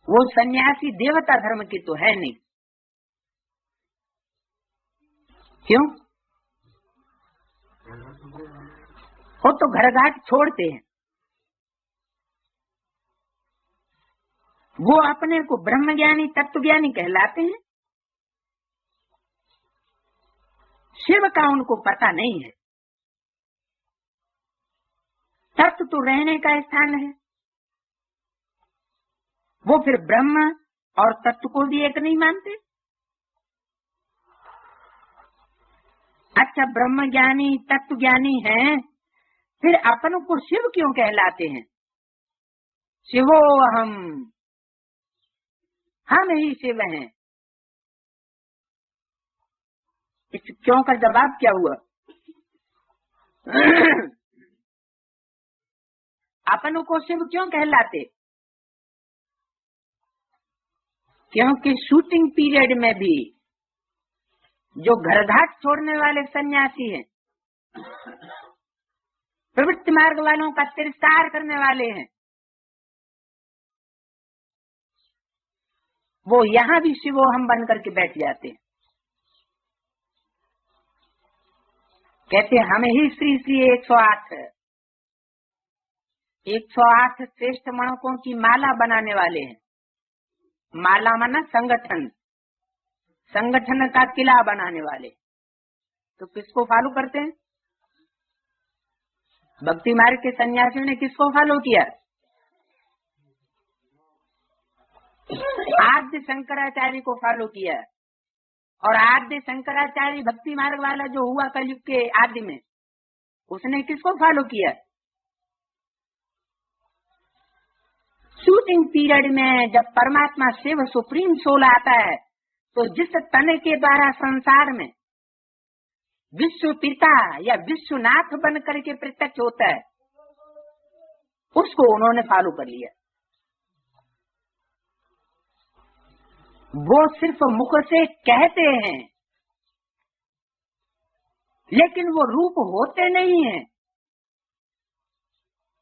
वो सन्यासी देवता धर्म की तो है नहीं। क्यों? वो तो घर घाट छोड़ते हैं। वो अपने को ब्रह्मज्ञानी तत्वज्ञानी कहलाते हैं। शिव का उनको पता नहीं है। तत्व तो रहने का स्थान है। वो फिर ब्रह्म और तत्व को भी एक नहीं मानते। अच्छा, ब्रह्म ज्ञानी तत्व ज्ञानी हैं, फिर अपन को शिव क्यों कहलाते हैं? शिवो हम ही शिव हैं। इस क्यों का जवाब क्या हुआ? अपन को शिव क्यों कहलाते? क्योंकि शूटिंग पीरियड में भी जो घर घाट छोड़ने वाले सन्यासी हैं, प्रवृत्ति मार्ग वालों का तिरस्कार करने वाले हैं, वो यहाँ भी शिवो हम बन करके बैठ जाते हैं। कहते हम ही श्री श्री 108 108 श्रेष्ठ मणकों की माला बनाने वाले हैं। माला माना संगठन, संगठन का किला बनाने वाले। तो किसको फॉलो करते हैं? भक्ति मार्ग के सन्यासियों ने किसको फॉलो किया? आद्य शंकराचार्य को फॉलो किया। और आद्य शंकराचार्य भक्ति मार्ग वाला जो हुआ कलयुग के आदि में, उसने किसको फॉलो किया? शूटिंग पीरियड में जब परमात्मा शिव सुप्रीम सोल आता है, तो जिस तन के द्वारा संसार में विश्व पिता या विश्वनाथ बन करके प्रत्यक्ष होता है, उसको उन्होंने फॉलो कर लिया। वो सिर्फ मुख से कहते हैं, लेकिन वो रूप होते नहीं हैं।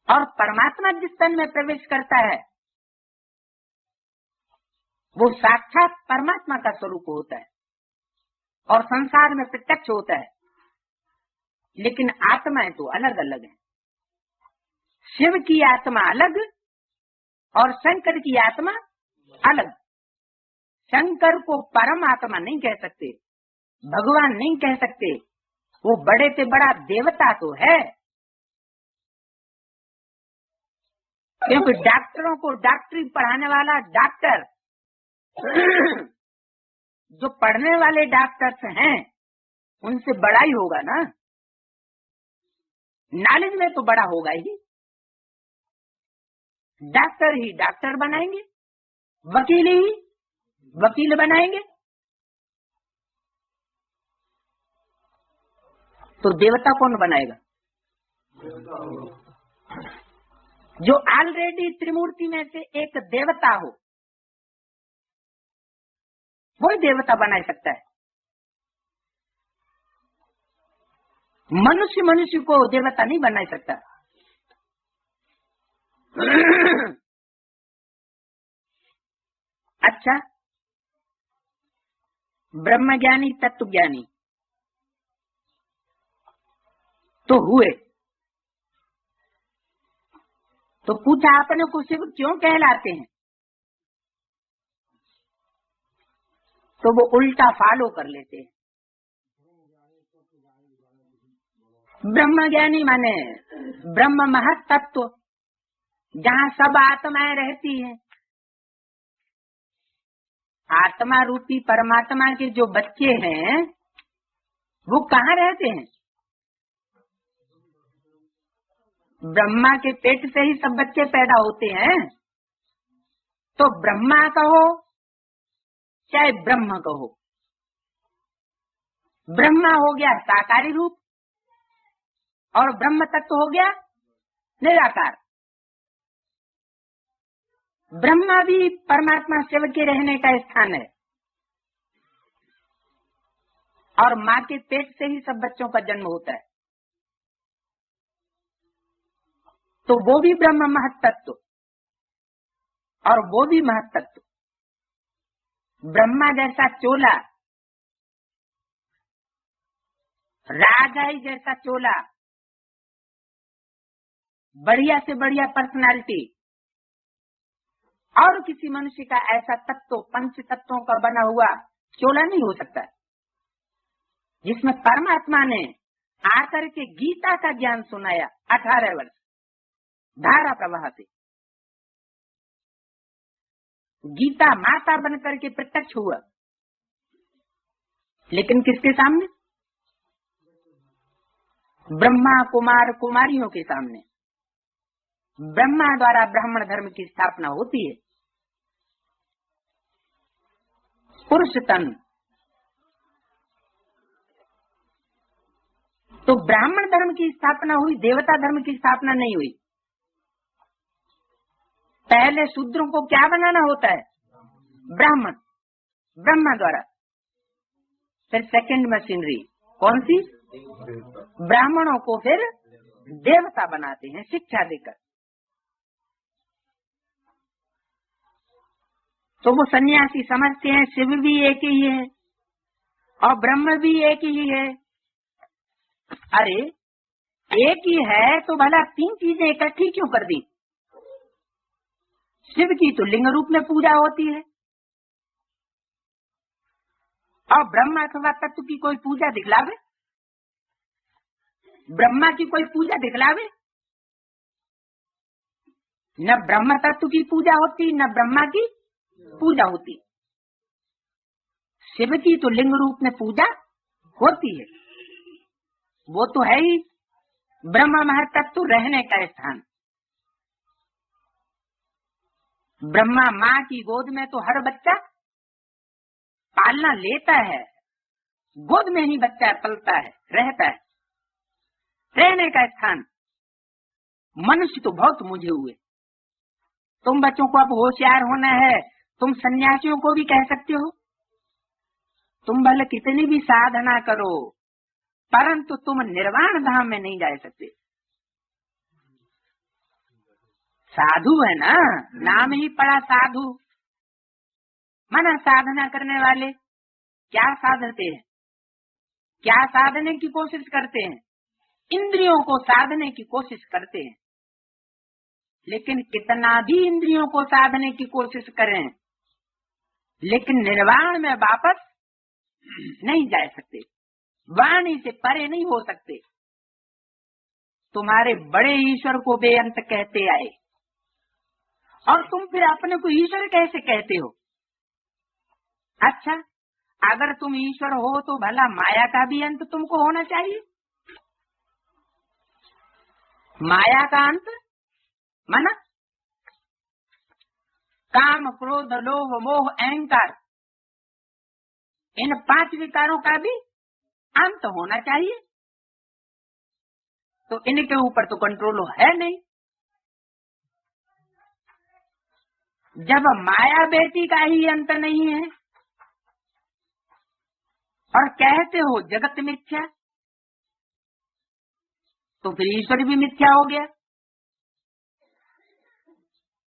और परमात्मा जिस तन में प्रवेश करता है, वो साक्षात परमात्मा का स्वरूप होता है और संसार में प्रत्यक्ष होता है। लेकिन आत्माएं तो अलग अलग हैं। शिव की आत्मा अलग और शंकर की आत्मा अलग। शंकर को परमात्मा नहीं कह सकते, भगवान नहीं कह सकते, वो बड़े से बड़ा देवता तो है। क्योंकि डॉक्टरों को डॉक्टरी पढ़ाने वाला डॉक्टर जो पढ़ने वाले डॉक्टर्स हैं, उनसे बड़ा ही होगा ना, नॉलेज में तो बड़ा होगा ही। डॉक्टर ही डॉक्टर बनाएंगे, वकील ही वकील बनाएंगे। तो देवता कौन बनाएगा? जो ऑलरेडी त्रिमूर्ति में से एक देवता हो, वही देवता बना सकता है। मनुष्य मनुष्य को देवता नहीं बना सकता। अच्छा, ब्रह्मज्ञानी तत्वज्ञानी तो हुए, तो पूछा आपने को शिव क्यों कहलाते हैं? तो वो उल्टा फॉलो कर लेते हैं। ब्रह्मज्ञानी माने ब्रह्म महत तत्व, जहाँ सब आत्माएं रहती हैं। आत्मा रूपी परमात्मा के जो बच्चे हैं, वो कहाँ रहते हैं? ब्रह्मा के पेट से ही सब बच्चे पैदा होते हैं। तो ब्रह्मा कहो चाहे ब्रह्म कहो, ब्रह्मा हो गया साकारी रूप और ब्रह्म तत्व हो गया निराकार। ब्रह्मा भी परमात्मा शिव के रहने का स्थान है और माँ के पेट से ही सब बच्चों का जन्म होता है। तो वो भी ब्रह्म महत तत्व और वो भी महत्त्व। ब्रह्मा जैसा चोला, राजाई जैसा चोला, बढ़िया से बढ़िया पर्सनालिटी, और किसी मनुष्य का ऐसा तत्व, पंच तत्वों का बना हुआ चोला नहीं हो सकता, जिसमें परमात्मा ने आकर के गीता का ज्ञान सुनाया 18 वर्ष धारा प्रवाह से। गीता माता बनकर के प्रत्यक्ष हुआ, लेकिन किसके सामने? ब्रह्मा कुमार कुमारियों के सामने। ब्रह्मा द्वारा ब्राह्मण धर्म की स्थापना होती है। पुरुष तन, तो ब्राह्मण धर्म की स्थापना हुई, देवता धर्म की स्थापना नहीं हुई। पहले शूद्रों को क्या बनाना होता है? ब्राह्मण, ब्रह्मा द्वारा। फिर सेकंड मशीनरी कौन सी? ब्राह्मणों को फिर देवता बनाते हैं शिक्षा देकर। तो वो सन्यासी समझते हैं शिव भी एक ही है और ब्रह्म भी एक ही है। अरे एक ही है तो भला तीन चीजें इकट्ठी क्यों कर दी? शिव की तो लिंग रूप में पूजा होती है, और ब्रह्मा अथवा तत्व की कोई पूजा दिखलावे? ब्रह्मा की कोई पूजा दिखलावे? न ब्रह्म तत्व की पूजा होती, न ब्रह्मा की पूजा होती। शिव की तो लिंग रूप में पूजा होती है, वो तो है ही ब्रह्म महतत्व रहने का स्थान। ब्रह्मा माँ की गोद में तो हर बच्चा पालना लेता है, गोद में ही बच्चा पलता है, रहता है, रहने का स्थान। मनुष्य तो बहुत मुझे हुए। तुम बच्चों को अब होशियार होना है, तुम सन्यासियों को भी कह सकते हो, तुम भले कितनी भी साधना करो, परंतु तुम निर्वाण धाम में नहीं जा सकते। साधु है ना, नाम ही पड़ा साधु। माना साधना करने वाले क्या साधते हैं? क्या साधने की कोशिश करते हैं? इंद्रियों को साधने की कोशिश करते हैं, लेकिन कितना भी इंद्रियों को साधने की कोशिश करें, लेकिन निर्वाण में वापस नहीं जा सकते, वाणी से परे नहीं हो सकते। तुम्हारे बड़े ईश्वर को बेअंत कहते आए, और तुम फिर अपने को ईश्वर कैसे कहते हो? अच्छा, अगर तुम ईश्वर हो तो भला माया का भी अंत तुमको होना चाहिए। माया का अंत माना काम क्रोध लोभ मोह अहंकार, इन 5 विकारों का भी अंत होना चाहिए। तो इनके ऊपर तो कंट्रोल है नहीं। जब माया बेटी का ही अंत नहीं है और कहते हो जगत मिथ्या, तो फिर ईश्वर भी मिथ्या हो गया।